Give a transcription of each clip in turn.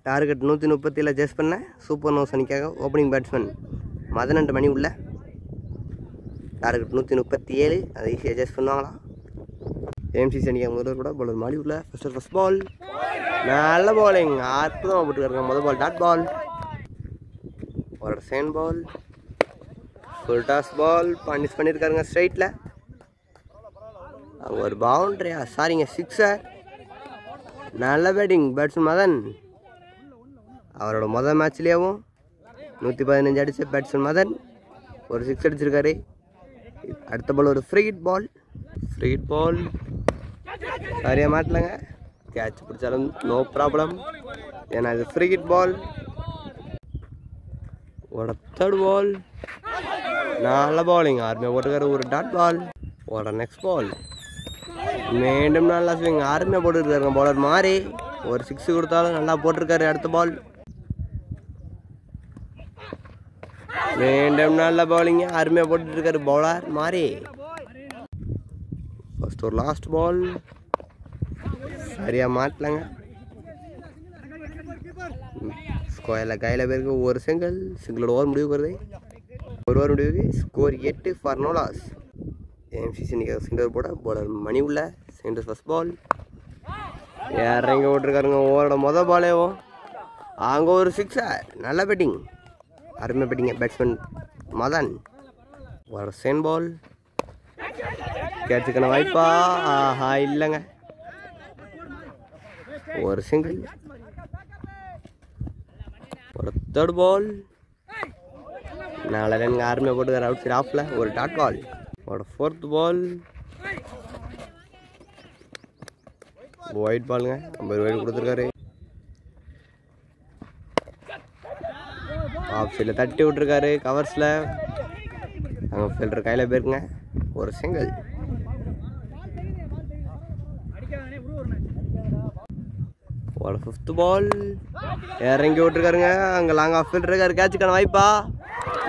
Target 137 ஜெஸ் பண்ண super nose அணிக்காக opening batsman Madan என்ற மணி உள்ள டார்கெட் 137 அதை ஈஸியாக ஜெஸ் பண்ணுவாங்களா. ஏஎம்சிசி அணிக்காக முதல்வர் கூட பவுலர் மாடி உள்ள ஃபர்ஸ்ட் பால் நல்ல பாலிங் அற்புதமாக போட்டுருக்காங்க. முதல் பால் டாட் பால், ஒரு second ball full toss ball punish பண்ணியிருக்காருங்க ஸ்ட்ரைட்டில். அங்கே ஒரு பவுண்ட்ரியா சாரிங்க சிக்ஸர். நல்ல பேட்டிங் பேட்ஸ்மேன் மதன். அவரோட முதல் மேட்ச்லேயும் 115 அடித்த பேட்ஸ்மேன் மதன் ஒரு சிக்ஸ் அடிச்சிருக்காரு. அடுத்த பால் ஒரு ஃப்ரீ ஹிட் பால் சரியாக மாட்டலங்க. கேட்ச் பிடிச்சாலும் நோ ப்ராப்ளம், ஏன்னா இது ஃப்ரீ ஹிட் பால். ஒரு தேர்ட் பால் நல்ல பாலிங் ஆர்மியாக போட்டுருக்காரு. ஒரு டாட் பால், ஒரு நெக்ஸ்ட் பால் மீண்டும் நல்லா ஸ்விங் ஆர்மியாக போட்டுருக்காருங்க பவுலர் மாறி. ஒரு சிக்ஸ் கொடுத்தாலும் நல்லா போட்டிருக்காரு. அடுத்த பால் மீண்டும் நல்ல பவுலிங்க அருமையாக போட்டுருக்காரு பவுலர் மாறி. ஃபர்ஸ்ட் ஒரு லாஸ்ட் பால் சரியாக மாட்டலங்க. ஸ்கொயரில் கையில் பேருக்கு ஒரு சிங்கிளோட ஓவர் முடிவுக்கு வருது. ஒரு ஓவர் முடிவுக்கு score 8 for no loss. AMCC center போட பவுலர் மணி உள்ள சென்டர் ஃபர்ஸ்ட் பால் இறங்கி விட்டுருக்காருங்க. ஓவரோட மொதல் பாலேவும் அங்கே ஒரு சிக்ஸர். நல்ல பேட்டிங் அருமை பேட்டிங்க பேட்ஸ்மேன் மதன். ஒரு செகண்ட் பால் கேட்சுக்கான வாய்ப்பா? ஆஹா இல்லைங்க, ஒரு சிங்கிள். ஒரு தேர்ட் பால் நாலு ரன் அருமையாக போட்டுக்கார் அவுட் சைட் ஆஃபில். ஒரு டாட் பால், ஒரு ஃபோர்த் பால் ஒயிட் பாலுங்க. 50 வைட் கொடுத்துருக்காரு. ஆஃப் சைடில் தட்டி விட்டுருக்காரு கவர்ஸில். அங்கே ஃபீல்டர் கையில் போயிருக்குங்க. ஒரு சிங்கிள். ஒரு ஃபிஃப்த் பால் இறங்கி விட்டுருக்காருங்க. அங்கே லாங் ஆஃப் ஃபீல்டர் இருக்காரு. கேட்சுக்கான வாய்ப்பா?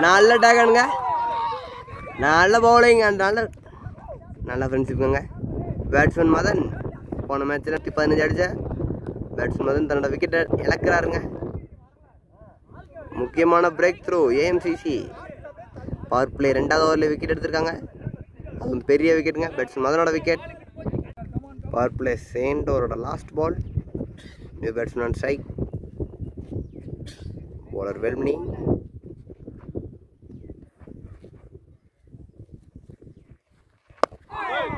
நல்ல டேக்கானுங்க, நல்ல பவுலிங் அண்ட் நல்ல ஃப்ரெண்ட்ஷிப்புங்க பேட்ஸ்மேன் மதன். போன மேட்ச்சில் 15 அடித்த பேட்ஸ்மேன் மதன் தன்னோட விக்கெட்டை இழக்கிறாருங்க. முக்கியமான break through AMCC. Power play 2வது ஓவரில் விக்கெட் எடுத்திருக்காங்க. அதுவும் பெரிய விக்கெட்டுங்க பேட்ஸ்மேன் மதனோட விக்கெட். பவர் பிளே செகண்ட் ஓவரோட last ball. New batsman on strike. Bowler Velmini.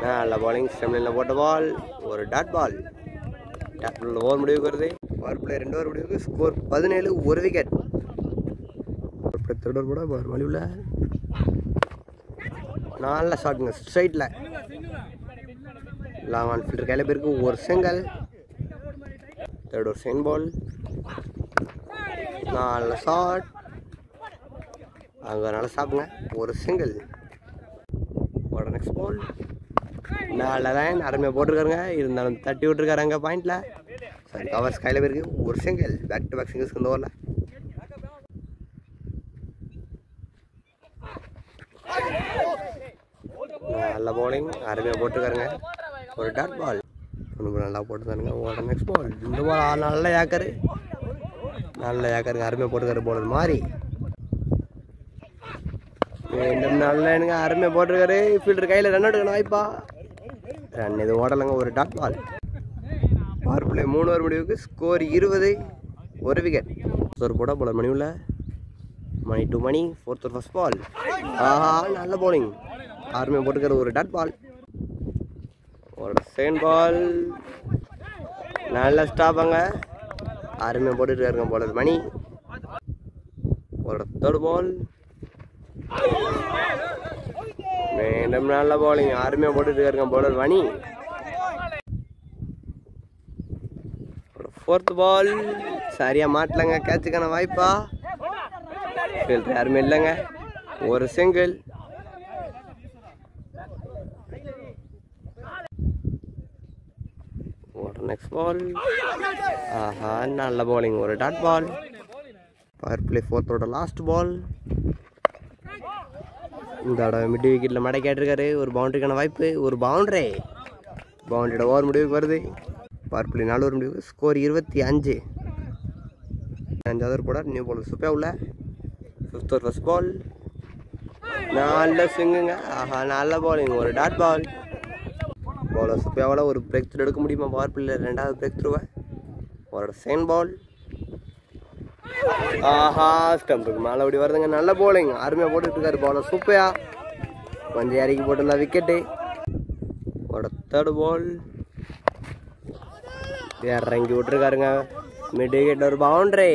நல்ல பாலிங் ஸ்டெம்லைனில் போட்ட பால். ஒரு dot ball. Dot ball over முடிவுக்கு வருது. பவர் பிளே 2 ஓவர் முடிவுக்கு ஸ்கோர் 17 ஒரு விக்கெட். தேர்ட் ஓவர் கூட பவர் மலிவில் நல்ல ஷாட்டுங்க ஸ்ட்ரைட்டில். லாங் ஆன் ஃபீல்டர் கையில் பேருக்கு ஒரு single. Third over second ball நல்ல ஷாட். அங்கே நல்ல ஷாட்டுங்க. ஒரு சிங்கிள். ஒரு நெக்ஸ்ட் பால் நல்ல லைன் அருமையாக போட்டிருக்காருங்க. இருந்தாலும் தட்டி விட்டுருக்காரு அங்கே பாயிண்டில். சரி கவர்ஸ் கையில் போயிருக்கு. ஒரு சிங்கிள். பேக் டு பேக் சிங்கிள்ஸ்க்கு இந்த ஓவரில். நல்ல பவுலிங் அருமையாக போட்டிருக்காருங்க. ஒரு டாட் பால் நல்லா போட்டுருக்காருங்க. ஒரு நெக்ஸ்ட் பால். இந்த பால் நல்ல ஏக்கரு அருமையாக போட்டுருக்காரு பவுலர் மாறி. மீண்டும் நல்ல எனக்கு அருமையாக போட்டிருக்காரு. ஃபீல்டர் கையில் ரன் அவுட்டுக்கான வாய்ப்பா? ரன் எதுவும் ஓடலைங்க. ஒரு dot ball. Power play 3 over முடிவுக்கு ஸ்கோர் 20 ஒரு விக்கெட். ஒரு போட பவுலர் மணி உள்ள Mani to Mani. Fourth over first ball. ஆஹா நல்ல பவுலிங் அருமையாக போட்டுருக்காரு. ஒரு டாட் பால். ஒரு செகண்ட் பால் நல்ல ஸ்டாப்பாங்க அருமையாக போட்டுருக்காருங்க பவுலர் மணி. ஒரு தேர்ட் பால் மீண்டும் நல்ல பவுலிங் அருமையாக போட்டுருக்காருங்க பவுலர் மணி. ஒரு ஃபோர்த் பால் சரியாக மாட்டலங்க. கேட்சுக்கான வாய்ப்பா? ஃபீல்டர் யாருமே இல்லைங்க. ஒரு சிங்கிள். ஒரு நெக்ஸ்ட் பால் ஆஹா நல்ல பவுலிங். ஒரு dot ball. Power play 4th ஓவரோட லாஸ்ட் பால். இந்த தடவை மிட் விக்கெட்டில் மடை கேட்டிருக்காரு. ஒரு பவுண்டரிக்கான வாய்ப்பு. ஒரு பவுண்டரியோட ஓவர் முடிவுக்கு வருது. பவர் பிளே 4 ஓவர் முடிவுக்கு ஸ்கோர் 25. அஞ்சாவது ஓவர் போட நியூ பால் சூப்பராக உள்ள 5th ஓவர் ஃபர்ஸ்ட் பால் நல்ல ஸ்விங்குங்க ஆஹா நல்ல பாலிங் ஒரு டாட் பால் பாலர் சூப்பராக ஒரு பிரேக் த்ரூ எடுக்க முடியுமா பவர் பிளேயர் ரெண்டாவது பிரேக் த்ரூவை ஒரு செகண்ட் பால் ஆஹா ஸ்டம்புக்கு மேலே அப்படி வருதுங்க நல்ல போலிங் அருமையாக போட்டுட்டு இருக்காரு பாலர் சூப்பரா கொஞ்சம் இறக்கி போட்டிருந்தா விக்கெட்டு ஒரு தேர்ட் பால் இறங்கி விட்டுருக்காருங்க மிட் விக்கெட் ஒரு பவுண்டரி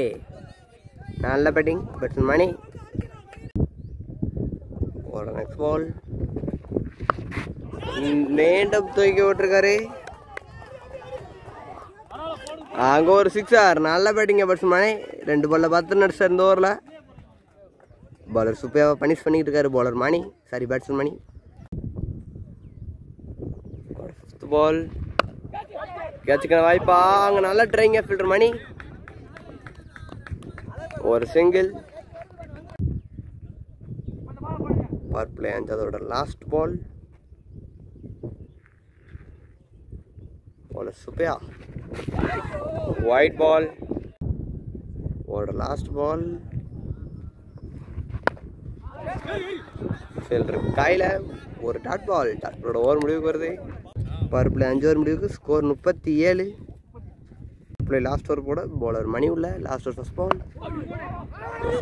நல்ல பேட்டிங் பேட்ஸ்மேன் மணி ஒரு நெக்ஸ்ட் பால் மீண்டும் தூக்கி விட்டுருக்காரு அங்கே ஒரு 6 நல்ல பேட்டிங்க பேட்ஸ்மேன் மணி 2 பால்ல 10 ரன்ஸ் இந்த ஓவரில் பாலர் சூப்பராக பனிஷ் பண்ணிட்டு இருக்காரு பாலர் மணி சாரி பேட்ஸ்மேன் மணி 5th பால் கேட்சுக்கான வாய்ப்பா அங்கே நல்லா ட்ரைங்க ஃபீல்டர் மணி ஒரு சிங்கிள் பவர் பிளே அஞ்சாவதோட லாஸ்ட் பால் சூப்பரா ஒயிட் பால் ஒரு லாஸ்ட் பால் ஃபீல்டர் கையில் ஒரு டாட் பால் ஓவர் முடிவுக்கு வருது பவர் பிளே 5 ஓவர் முடிவுக்கு ஸ்கோர் 37 பிளே லாஸ்ட் ஓவர் போட பாலர் மணி உள்ள last over first ball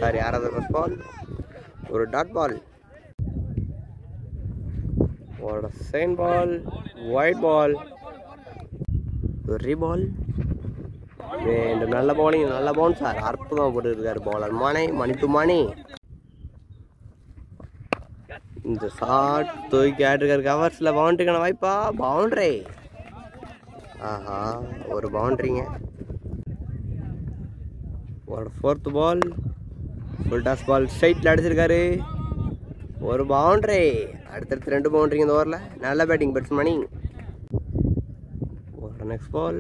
sorry 6வது ஃபர்ஸ்ட் பால் ஒரு டாட் பால் ஒரு செகண்ட் பால் ஒயிட் பால் ஒரு பால் மீண்டும் நல்ல பவுலிங் நல்ல பவுன்சர் அற்புதமாக போட்டு இருக்காரு பாலர் மணி டு மணி இந்த ஷாட் தூக்கி ஆட்டிருக்காரு கவர்ஸில் பவுண்டரிக்கான வாய்ப்பா பவுண்டரி ஆஹா ஒரு பவுண்டரிங்க ஒரு 4th பால் ஃபுல் டாஸ் பால் ஸ்ட்ரைட்டில் அடிச்சிருக்காரு ஒரு பவுண்டரி அடுத்தடுத்து 2 பவுண்டரிங்க இந்த ஓவரில் நல்ல பேட்டிங் பேட்ஸ்மேன் மணி ஒரு நெக்ஸ்ட் பால்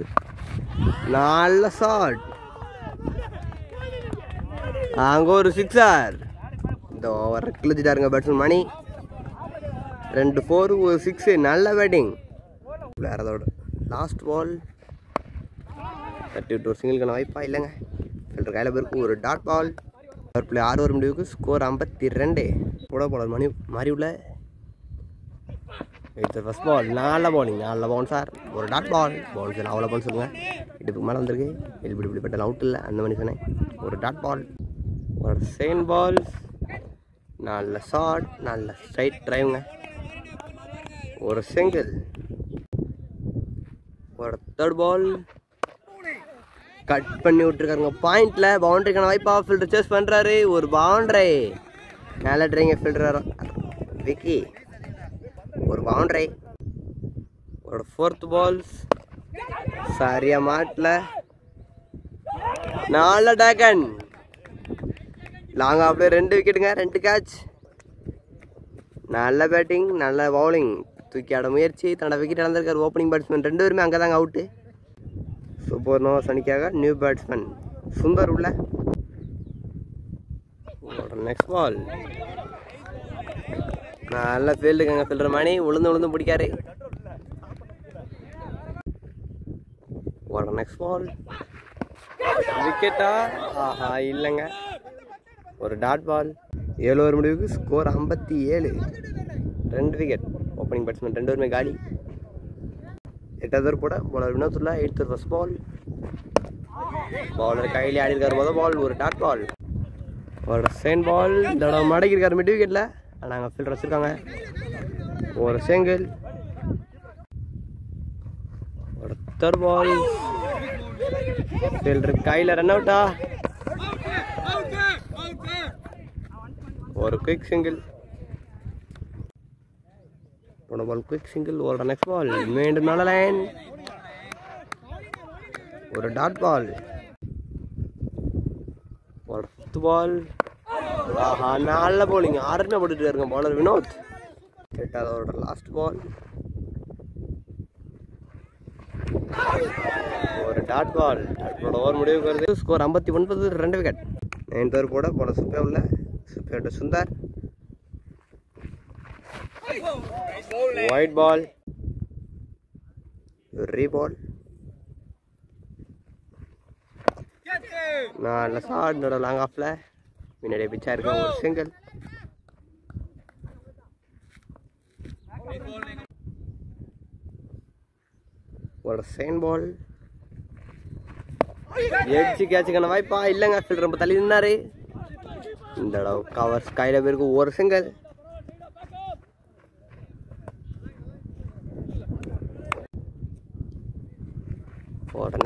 நல்ல ஷாட் அங்கே ஒரு 6 இந்த ஓவர் கிழிச்சிட்டாருங்க பேட்ஸ்மேன் மணி 2 4 ஒரு 6 நல்ல பேட்டிங் வேற அதோட லாஸ்ட் பால் தட்டி விட்டு ஒரு சிங்கிள்கான வாய்ப்பா இல்லைங்க ஃபீல்டர் கையில் போயிருக்கு ஒரு dot ball power play 6 over முடிவுக்கு ஸ்கோர் 52 கூட பாலர் மணி மாறி உள்ள ஃபர்ஸ்ட் பால் நல்ல பவுலிங் நல்ல பவுன்சர் ஒரு டாட் பால் பவுன்சர் அவ்வளோ பவுன் சொல்லுங்கள் இடுப்புக்கு மேலே வந்திருக்கு இப்படி பட்டால் அவுட் இல்லை அந்த மாதிரி சொன்னேன் ஒரு டாட் பால் ஒரு செகண்ட் பால் நல்ல ஷாட் நல்ல ஸ்ட்ரைட் ட்ரைவுங்க ஒரு சிங்கிள் ஒரு தேர்ட் பால் கட் பண்ணி விட்டுருக்காருங்க பாயிண்ட்ல பவுண்டரிக்கான வாய்ப்பா ஃபீல்டர் சேஸ் பண்ணுறாரு ஒரு பவுண்டரி நல்ல ட்ரைங்க ஃபீல்டர் விக்கி ஒரு பவுண்டரி ஒரு 4th பால் சரியா மாட்டில் நல்ல டேக்கன் லாங் ஆஃப்ல 2 விக்கெட்டுங்க 2 கேட்ச் நல்ல பேட்டிங் நல்ல பவுலிங் தூக்கி ஆட முயற்சி தன்னோட விக்கெட் இழந்திருக்காரு ஓப்பனிங் பேட்ஸ்மேன் 2 பேருமே அங்கே தாங்க அவுட்டு சூப்பர் நோவா சனிக்காக நியூ பேட்ஸ்மேன் சுந்தர் உள்ள நெக்ஸ்ட் பால் நல்ல ஃபீல்டுங்க ஃபீல்டர் மணி உளுந்து பிடிக்காரு நெக்ஸ்ட் பால் விக்கெட்டா ஆஹா இல்லைங்க ஒரு டாட் பால் 7 ஓவர் முடிவுக்கு ஸ்கோர் 57 2 விக்கெட் ஓப்பனிங் பேட்ஸ்மேன் 2 பேருமே காலி 8வது ஓவர் போட பாலர் வினோத்துல்லா 8th ஓவர் ஃபர்ஸ்ட் பால் பாலர் கையில் ஆடி இருக்காரு முதல் பால் ஒரு டாட் பால் ஒரு செகண்ட் பால் இந்த தடவை மடக்கி இருக்காரு மிட் விக்கெட்டில் நாங்கள் ஃபீல்டர் வச்சுருக்காங்க ஒரு சிங்கிள் ஒரு தேர்ட் பால் ஃபீல்டர் கையில் ரன் அவுட்டா ஒரு குயிக் சிங்கிள் ஒரு பால் குயிக் சிங்கிள் ஒரு நெக்ஸ்ட் பால் மீண்டும் நல்ல லைன் ஒரு டாட் பால் ஒரு 5th பால் ஆஹா நல்ல பவுலிங் ஆறுமே போட்டுட்டு இருக்க பாலர் வினோத் 8வது லாஸ்ட் பால் ஒரு டாட் பால் ஓவர் முடிவுக்கு வருது ஸ்கோர் 59 2 விக்கெட் 9th ஓவர் போட பாலர் சூப்பர் உள்ள சூப்பர் சுந்தர் ஒயிட் பால் ரீ பால் நல்ல ஷாட் நட லாங் ஆஃப்ல முன்னாடியே பிச்சா இருக்க ஒரு சிங்கிள். ஒரு செயின் பால் எட்ஜ் கேட்சுக்கான வாய்ப்பா இல்லைங்க. ஃபீல்டர் ரொம்ப தள்ளி நின்னாரு. இந்த தடவை கவர்ஸ் கையில பேருக்கு ஒரு சிங்கிள்.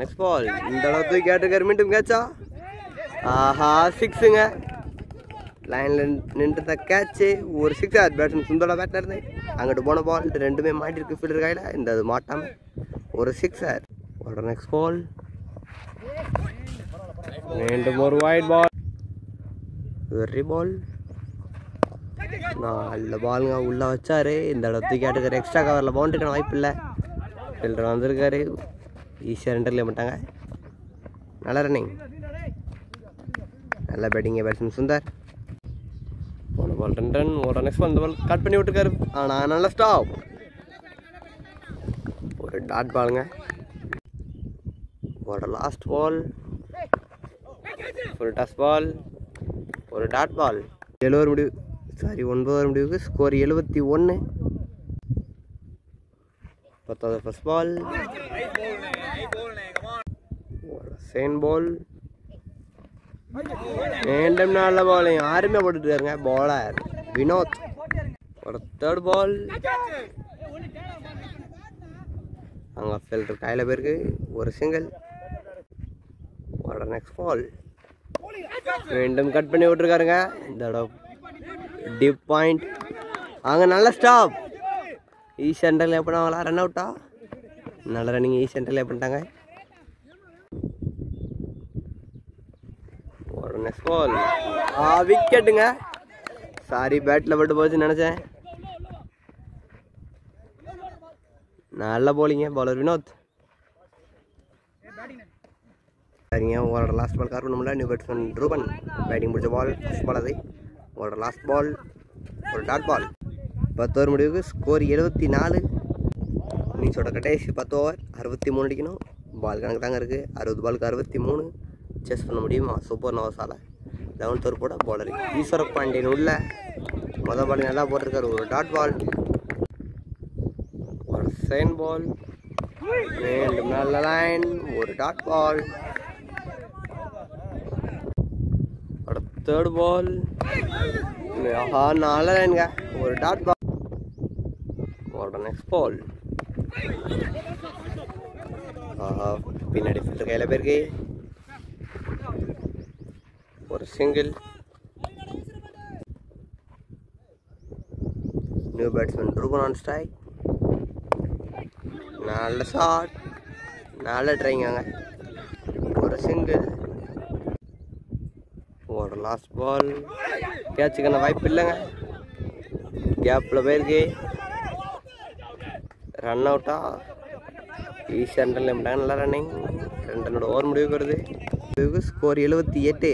நெக்ஸ்ட் பால் இந்த தடவை தூக்கி கேட்டுக்காரு. மீண்டும் கேட்சா. ஆஹா சிக்ஸுங்க. லைன்ல நின்று கேட்சு ஒரு சிக்ஸ். பேட்ஸ்மேன் சுந்தரோட பேட்ல இருந்து அங்கிட்டு போன பால் ரெண்டுமே மாட்டிருக்கு ஃபீல்டர் கையில. இந்த அது மாட்டாம ஒரு சிக்ஸர். நெக்ஸ்ட் பால் மீண்டும் ஒரு வைட் பால். வெரி பால் நல்ல பாலுங்க. உள்ள வச்சாரு. இந்த இடத்துக்கு கேட்டுக்காரு. எக்ஸ்ட்ரா கவர்ல பவுண்டரிக்கான வாய்ப்பு இல்லை. ஃபீல்டர் வந்திருக்காரு. ஈஸியாக ரெண்டர்ல மாட்டாங்க. நல்ல ரன்னிங் நல்ல பேட்டிங் பேட்ஸ்மேன் சுந்தர். போன பால் 2 ரன். ஒரு நெக்ஸ்ட் பால் இந்த பால் கட் பண்ணி விட்டுருக்காரு. ஆனால் நல்ல ஸ்டாப். ஒரு டாட் பாலுங்க. ஒரு last ball full toss ball. ஒரு டாட் பால். 7 ஓவர் முடிவு 9 ஓவர் முடிவுக்கு ஸ்கோர் 71. 10வது ஃபர்ஸ்ட் பால். செயின் பால் மீண்டும் நல்ல பால். யாருமே போட்டுட்டு இருக்காருங்க. பாலர் வினோத். ஒரு தேர்ட் பால். அங்க ஃபீல்டர் கையில பேருக்கு ஒரு சிங்கிள். நெக்ஸ்ட் பால் மீண்டும் கட் பண்ணி விட்டுருக்காருங்க. இந்த இடம் டிப் பாயிண்ட். அங்கே நல்ல ஸ்டாப். ஈ சென்டரில் எப்படினா ரன் அவுட்டா. நல்ல ரன்னிங். ஈ சென்டரில் பண்ணிட்டாங்க. நெக்ஸ்ட் பால் விக்கெட்டுங்க. சாரி பேட்டில் பட்டு போச்சுன்னு நினச்சேன். நல்ல போலிங்க பாலர் வினோத். சரிங்க. உங்களோட லாஸ்ட் பால் கார் பண்ண முடியல. நியூ பேட்ஸ்மேன் ரூபன் பேட்டிங் முடிச்ச பால் ஃபர்ஸ்ட் பால். அது உங்களோட லாஸ்ட் பால் ஒரு டாட் பால். 10 ஓவர் முடிவுக்கு ஸ்கோர் 74. இன்னிங்ஸோட கடைசி 10 ஓவர் 63 அடிக்கணும். பால் கணக்கு தாங்க இருக்குது. 60 பாலுக்கு 63 சேஸ் பண்ண முடியுமா சூப்பர் நோவாஸால். 11th ஓவர் போட பாலர் ஈஸ்வர பாண்டியன் உள்ள மொதல் பால் நல்லா போட்டிருக்காரு. ஒரு டாட் பால். ஒரு செயின் பால் மீண்டும் நல்ல லைன். ஒரு டாட் பால். தேர்ட் பால். நல்ல லைனுங்க. ஒரு டாட் பால். நெக்ஸ்ட் பால் பின்னாடி ஃபீல்டர் கையில் போயிருக்கு. ஒரு single. New batsman Ruban on strike. நல்ல ஷாட். நல்ல ட்ரைங்காங்க. ஒரு சிங்கிள். ஒரு லாஸ்ட் பால். கேட்சுக்கான வாய்ப்பு இல்லைங்க. கேப்பில் போயிருக்கு. ரன் அவுட்டா. ஈஸியாக ரன்னில் பண்ணிட்டாங்க. நல்லா ரன்னிங். 2 ரன்னோட ஓவர் முடிவுக்கு வருது. ஸ்கோர் 78.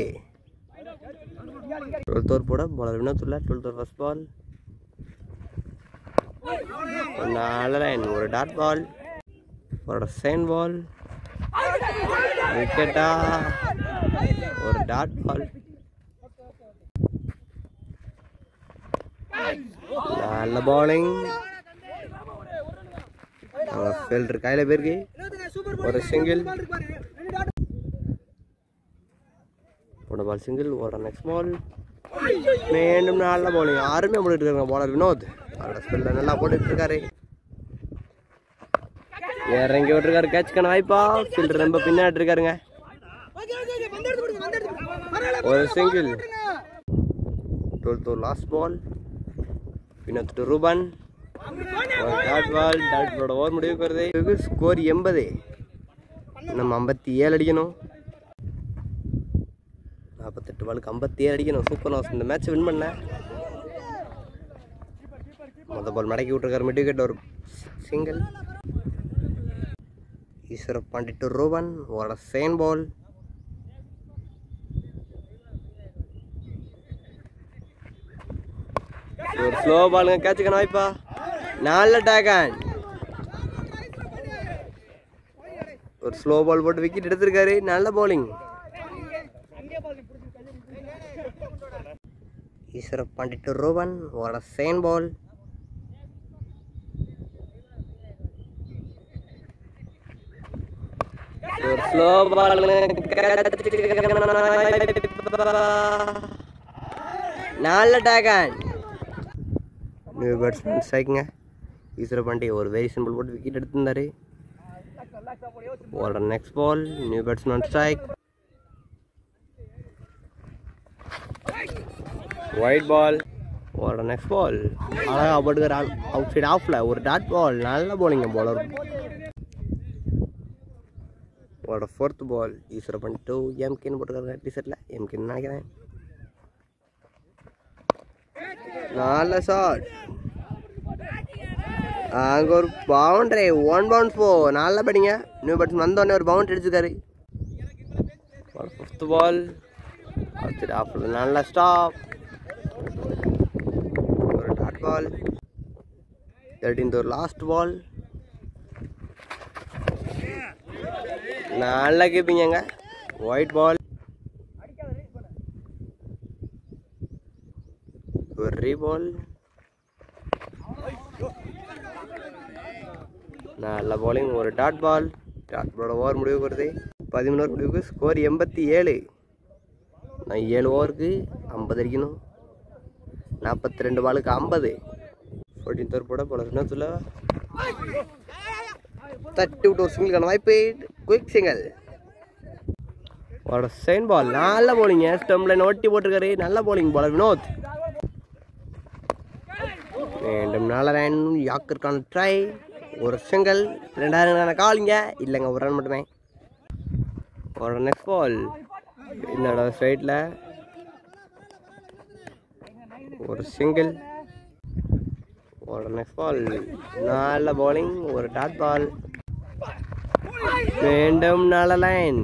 12th ஓவர் போட பாலர் வினோத் உள்ள 12th ஓவர் ஃபர்ஸ்ட் பால். நல்ல லைன். ஒரு டாட் பால். ஒரு செயின் பால். விக்கெட்டா. ஒரு டாட் பால். நல்ல பாலிங். ஃபீல்டர் கையில் போயிருக்கு. ஒரு சிங்கிள். போன பால் சிங்கிள். ஒரு நெக்ஸ்ட் பால் மீண்டும் நல்ல பாலிங். யாருமே போட்டுட்டு இருக்காங்க. பாலர் வினோத் அவரோட ஸ்பெல்ல நல்லா போட்டுட்டு இருக்காரு. இறங்கி விட்டுருக்காரு. கேட்சுக்கான வாய்ப்பா. ஃபீல்டர் ரொம்ப பின்னாடி இருக்காருங்க. ஒரு single. 12th over last ball. Vinoth to Ruban. ஒரு டாட் பால். டாட் பாலோட ஓவர் முடிவுக்கு வருது. ஸ்கோர் 80. நம்ம 57 அடிக்கணும். 48 பாலுக்கு 57 அடிக்கணும். சூப்பர் நோஸ். இந்த மேட்ச் வின் பண்ண மொதல் பால் மடக்கி விட்டுருக்காரு. Mid wicket. ஒரு சிங்கிள். ஈஸ்வர பாண்டி டு ரூபன். ஒரு செயின் பால். ஒரு ஸ்லோ பாலுங்க. கேட்சுக்கான வாய்ப்பா. நல்ல டேக் ஹேண்ட். ஒரு ஸ்லோ பால் போட்டு விக்கெட் எடுத்திருக்காரு. நல்ல பவுலிங். ஈஸ்வர பாண்டி டு ரோவன். ஒரு சேன் பால். ஒரு ஸ்லோ பால். நல்ல டேகன். New batsman ஸ்ட்ரைக்குங்க. ஈஸ்வர பாண்டி ஒரு வெரி சிம்பிள் போட்டு விக்கெட் எடுத்திருந்தாரு. ஒரு next ball. New batsman strike. Wide ball. ஒரு நெக்ஸ்ட் பால். அழகா போட்டுக்கிற அவுட் சைட் ஆஃப்ல ஒரு டாட் பால். நல்ல போலிங்க பாலர். ஒரு ஃபோர்த் பால். ஈஸ்வர பாண்டி டூ எம்கேன்னு போட்டுக்கிறாங்க டிஷர்ட்ல. எம்கேன்னு நினைக்கிறேன். நல்ல ஷாட். அங்கே ஒரு பவுண்டரி. 1 பவுண்ட் 4. நல்ல பேட்டிங்க. நியூ பேட்ஸ்மேன் வந்தோடனே ஒரு பவுண்டரி அடிச்சிருக்காரு. ஒரு ஃபிஃப்த் பால். நல்ல ஸ்டாப். ஒரு டாட் பால். 13th ஒரு லாஸ்ட் பால். நல்ல கீப்பிங்க. White ball. ஒரு ரீபால். நல்ல பாலிங். ஒரு டாட் பால். டாட் பாலோட ஓவர் முடிவுக்கு வருது. 13 ஓவர் முடிவுக்கு ஸ்கோர் 87. நான் 7 ஓவருக்கு 50 அடிக்கணும். 42 பாலுக்கு 50. 14th ஓவர் போட போல என்ன சொல்ல தட்டி விட்டு ஒரு சிங்கிளுக்கான வாய்ப்பு. Quick single. ஒரு செயின் பால். நல்ல போலிங்க. ஸ்டம்ப் லைன் ஒட்டி போட்டிருக்காரு. நல்ல போலிங் பாலர் வினோத். மீண்டும் நல்ல லைன். யாக்கருக்கான ட்ரை. ஒரு சிங்கிள். 2000 காலிங்க. இல்லைங்க ஒரு ரன் மட்டுமே. ஒரு நெக்ஸ்ட் பால். என்னோட ஸ்ட்ரைட்டில் ஒரு சிங்கிள். ஒரு நெக்ஸ்ட் பால். நல்ல பவுலிங். ஒரு டாட் பால். மீண்டும் நல்ல லைன்.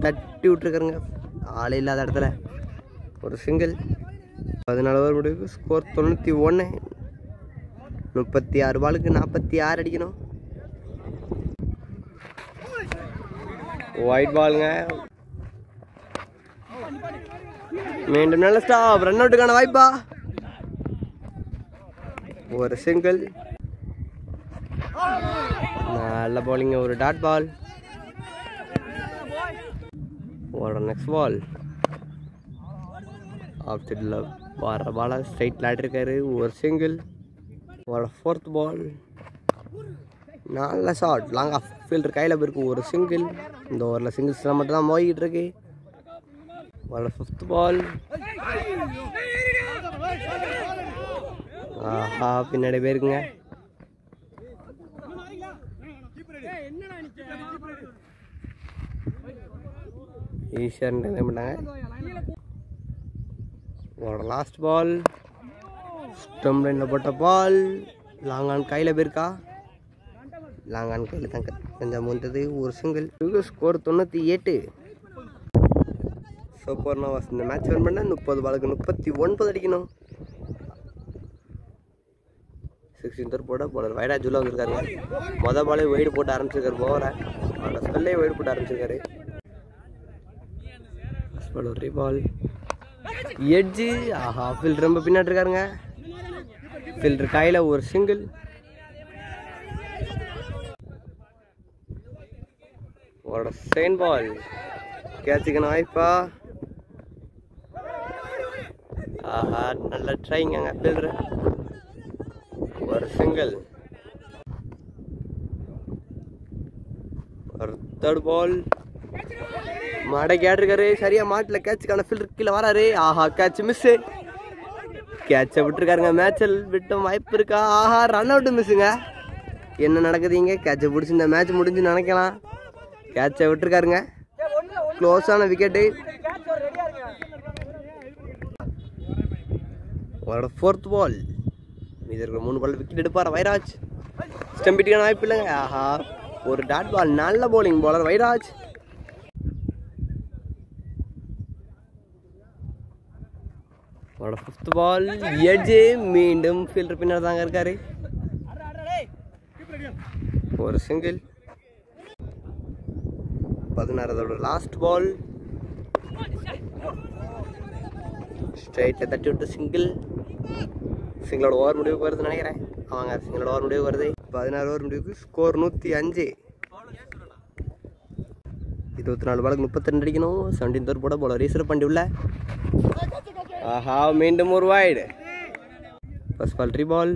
தட்டி விட்டுருக்காருங்க ஆள் இல்லாத இடத்துல. ஒரு சிங்கிள். 14 ஓவர் முடிவுக்கு ஸ்கோர் 91. 36 பாலுக்கு 46 அடிக்கணும். ஒயிட் பாலுங்க. மீண்டும் நல்ல ஸ்டாப். ரன் அவுட்டுக்கான வாய்ப்பா. ஒரு சிங்கிள். நல்ல பாலிங்க. ஒரு டாட் பால். ஒரு நெக்ஸ்ட் பால். ஆஃப் சைடில் வர பால ஸ்ட்ரைட்டில் ஆட்டிருக்காரு. ஒரு சிங்கிள். ஒரு ஃபோர்த் பால். நல்ல ஷாட். லாங் ஆஃப் ஃபீல்டர் கையில் போயிருக்கு. ஒரு சிங்கிள். இந்த ஓவரில் சிங்கிள்ஸில் மட்டும் தான் போய்கிட்டு இருக்கு. ஒரு ஃபிஃப்த் பால். ஆஹா பின்னாடி போயிருக்குங்க. ஈஸியாக பண்ணாங்க. ஒரு லாஸ்ட் பால். ஸ்டம்ப் லைனில் போட்ட பால். லாங் ஆன் கையில் போயிருக்கா. லாங் ஆன் கையில் தான் கொஞ்சம் முந்தது. ஒரு சிங்கிள். ஸ்கோர் 98. சூப்பர் நோவாஸ் இந்த மேட்ச் வின் பண்ண 30 பாலுக்கு 39 அடிக்கணும். 16th ஓவர் போட போலர் வைராஜ் உள்ள வந்திருக்காரு. மொதல் பாலே வெயிட் போட்டு ஆரம்பிச்சிருக்காரு. போவரை அந்த ஸ்பெல்லே வெயிட் போட்டு ஆரம்பிச்சிருக்காரு. ஒரு ரீபால். எட்ஜு. ஆஹா ஃபீல்டர் ரொம்ப பின்னாடி இருக்காருங்க. ஃபீல்டர் கையில் ஒரு சிங்கிள். ஒரு செயின் பால். கேட்சுக்கான வாய்ப்பா. ஆஹா நல்ல ட்ரைங்க ஃபீல்டர். ஒரு சிங்கிள். ஒரு தேர்ட் பால். மாடை கேட்டிருக்காரு. சரியா மாட்டில் கேட்சுக்கான ஃபீல்டர் கீழே வராரு. ஆஹா கேட்ச் மிஸ்ஸு. கேட்சை விட்டுருக்காருங்க. மேட்சில் விட்ட வாய்ப்பு இருக்கா. ஆஹா ரன் அவுட்டு மிஸ்ஸுங்க. என்ன நடக்குதுங்க. கேட்சை பிடிச்சி இந்த மேட்ச் முடிஞ்சு நினைக்கலாம். கேட்சை விட்டுருக்காருங்க. க்ளோஸான விக்கெட்டு. ஒரு ஃபோர்த் பால். இது இருக்கிற 3 பால் விக்கெட் எடுப்பார் வைராஜ். ஸ்டம்பிட்டிக்கான வாய்ப்பு இல்லைங்க. ஆஹா ஒரு டாட் பால். நல்ல பவுலிங் பாலர் வைராஜ். ஒரு ஃபிஃப்த் பால். எட்ஜு. மீண்டும் ஃபீல்டர் பின்னர் தாங்க இருக்காரு. ஒரு சிங்கிள். 16th last ball. ஸ்ட்ரைட்டை தட்டி விட்டு சிங்கிளோட ஓவர் முடிவுக்கு வருதுன்னு நினைக்கிறேன். ஆமாங்க, சிங்கிளோட ஓவர் முடிவுக்கு வருது. 16 ஓவர் முடிவுக்கு ஸ்கோர் 105. 24 பாலுக்கு 32 அடிக்கணும். 17 ஓவர் போட போல ரீசர்வ் பண்ணி உள்ள. ஆஹா, மீண்டும் ஒரு வைடு. ஃபர்ஸ்ட் பால் 3 பால்.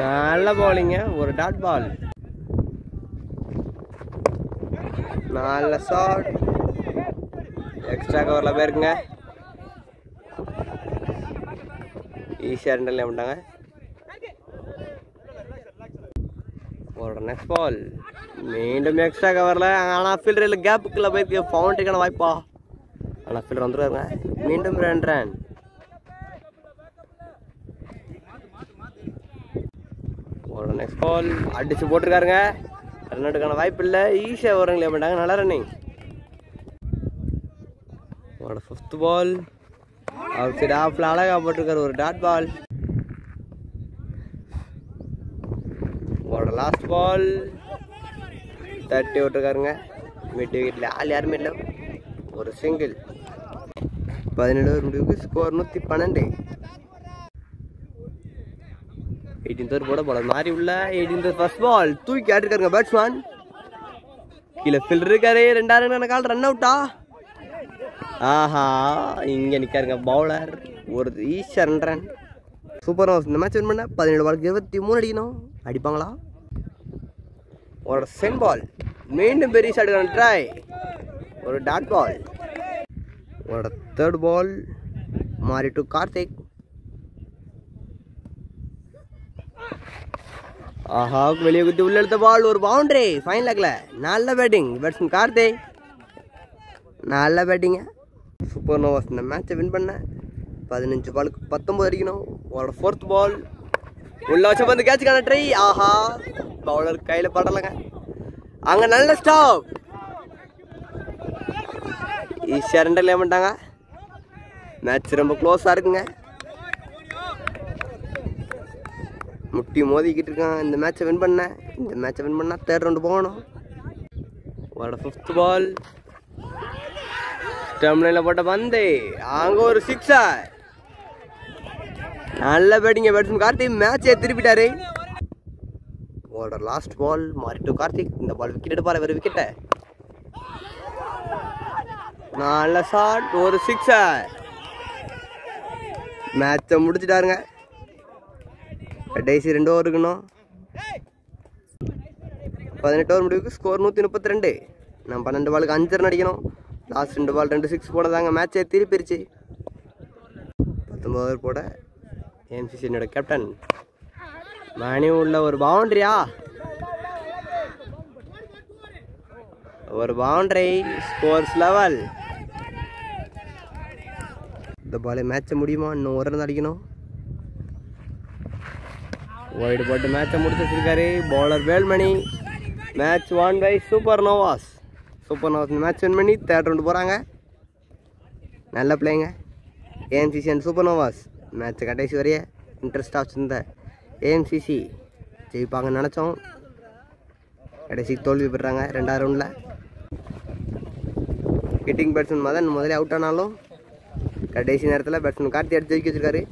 நல்ல பவுலிங்க, ஒரு டாட் பால். நல்ல ஷாட். எக்ஸ்ட்ரா கவரில் போயிருக்குங்க. ஈஸியாக 2 ரன் பண்ணிட்டாங்க. ஒரு நெக்ஸ்ட் பால் மீண்டும் எக்ஸ்ட்ரா கவரில். ஆனால் ஃபீல்டரில் கேப்புக்குள்ளே போயிருக்கு. பவுண்டரிக்கான வாய்ப்பா. ஆனால் ஃபீல்டர் வந்துருக்காருங்க. மீண்டும் 2 ரன். ஒரு நெக்ஸ்ட் பால் அடிச்சு போட்டிருக்காருங்க. ரன்னுக்கான வாய்ப்பு இல்லை. ஈஸியாக ஓவருங்களே பண்ணிட்டாங்க. நல்லா ரன்னிங். ஒரு 5th பால் அவுட் சைடு ஆஃப்ல அழகாக போட்டிருக்காரு. ஒரு டாட் பால். ஒரு லாஸ்ட் பால் தட்டி விட்டுருக்காருங்க. மிட் விக்கெட்டில் ஆள் யாருமே இல்லை. ஒரு சிங்கிள். 17 ஓவர் முடிவுக்கு ஸ்கோர் 112. 18th ஓவர் போட போல மாறி உள்ள. 18th ஃபர்ஸ்ட் பால் தூக்கி ஆட்டிருக்காருங்க பேட்ஸ்மேன். கீழே ஃபீல்டர் இருக்காரு. 2 கால் ரன் அவுட்டா. ஆஹா, இங்கே நிற்காருங்க பவுலர். ஒரு ஈஸியாக 2 ரன். Super overs. இந்த மேட்ச் வின் பண்ண 17 பாலுக்கு 23 அடிக்கணும். அடிப்பாங்களா? ஒரு சென் பால். மீண்டும் பெரிய ஷாட்டுக்கான ட்ரை. ஒரு டாட் பால். ஒரு 3rd பால் மாறி டு கார்த்திக். ஆஹா, வெளியே குத்தி உள்ள எடுத்த பால். ஒரு பவுண்டரி. ஃபைன் லேக்ல. நல்ல பேட்டிங் பேட்ஸ்மேன் கார்த்திக். நல்ல பேட்டிங்க. Super novas. இந்த மேட்சை வின் பண்ண 15 பாலுக்கு 19 அடிக்கணும். ஒரு 4th பால் உள்ள வச்ச வந்து கேட்சுக்கான ட்ரை. ஆஹா, பவுலர் கையில் படலைங்க. அங்கே நல்ல ஸ்டாப். ஈஸியாக 2 ரன் பண்ணிட்டாங்க. மேட்ச் ரொம்ப க்ளோஸாக இருக்குங்க. முட்டி மோதிக்கிட்டு இருக்காங்க. இந்த மேட்சை வின் பண்ணேன். இந்த மேட்சை வின் பண்ணால் 3rd ரவுண்டு போகணும். ஒரு 5th பால் ஸ்டம்ப்லைனில் போட்ட பந்து. அங்கே ஒரு 6. நல்ல பேட்டிங்க பேட்ஸ்மேன் கார்த்திக். மேட்சை திருப்பிட்டாரு. ஒரு லாஸ்ட் பால் மாறி டு கார்த்திக். இந்த பால் விக்கெட் எடுப்பாரு. ஒரு விக்கெட்டை. நல்ல ஷாட். ஒரு 6. மேட்சை முடிச்சுட்டாருங்க. கடைசி 2 ஓவர் இருக்கணும். 18 ஓவர் முடிவுக்கு ஸ்கோர் 132. நம்ம 12 பாலுக்கு 5 ரன் அடிக்கணும். லாஸ்ட் 2 பால் 2 6 போனதாங்க மேட்சை திருப்பிருச்சு. 19 ஓவர் போட ஏஎம்சிசி என்னோட கேப்டன் மணி உள்ள ஒரு பவுண்டரியா. ஒரு பவுண்டரி. Scores level. இந்த பாலை மேட்சை முடியுமா? இன்னும் 1 ரன் அடிக்கணும். வைடு போட்டு மேட்சை முடிச்சு வச்சிருக்காரு bowler Velmani. Match 1 by super novas. Super novas இந்த மேட்ச் வின் பண்ணி 3rd ரவுண்டு போகிறாங்க. நல்ல பிளேங்க ஏஎம்சிசி அண்ட் சூப்பர் நோவாஸ். மேட்ச்சை கடைசி வரைய இன்ட்ரெஸ்டாக வச்சுருந்த ஏஎம்சிசி ஜெயிப்பாங்கன்னு நினச்சோம். கடைசிக்கு தோல்வி பெறாங்க 2வது ரவுண்டில். ஹிட்டிங் பேட்ஸ்மேன் மதன் முதலே அவுட் ஆனாலும் கடைசி நேரத்தில் பேட்ஸ்மேன் கார்த்தி அடிச்சு ஜெயிக்க வச்சிருக்காரு.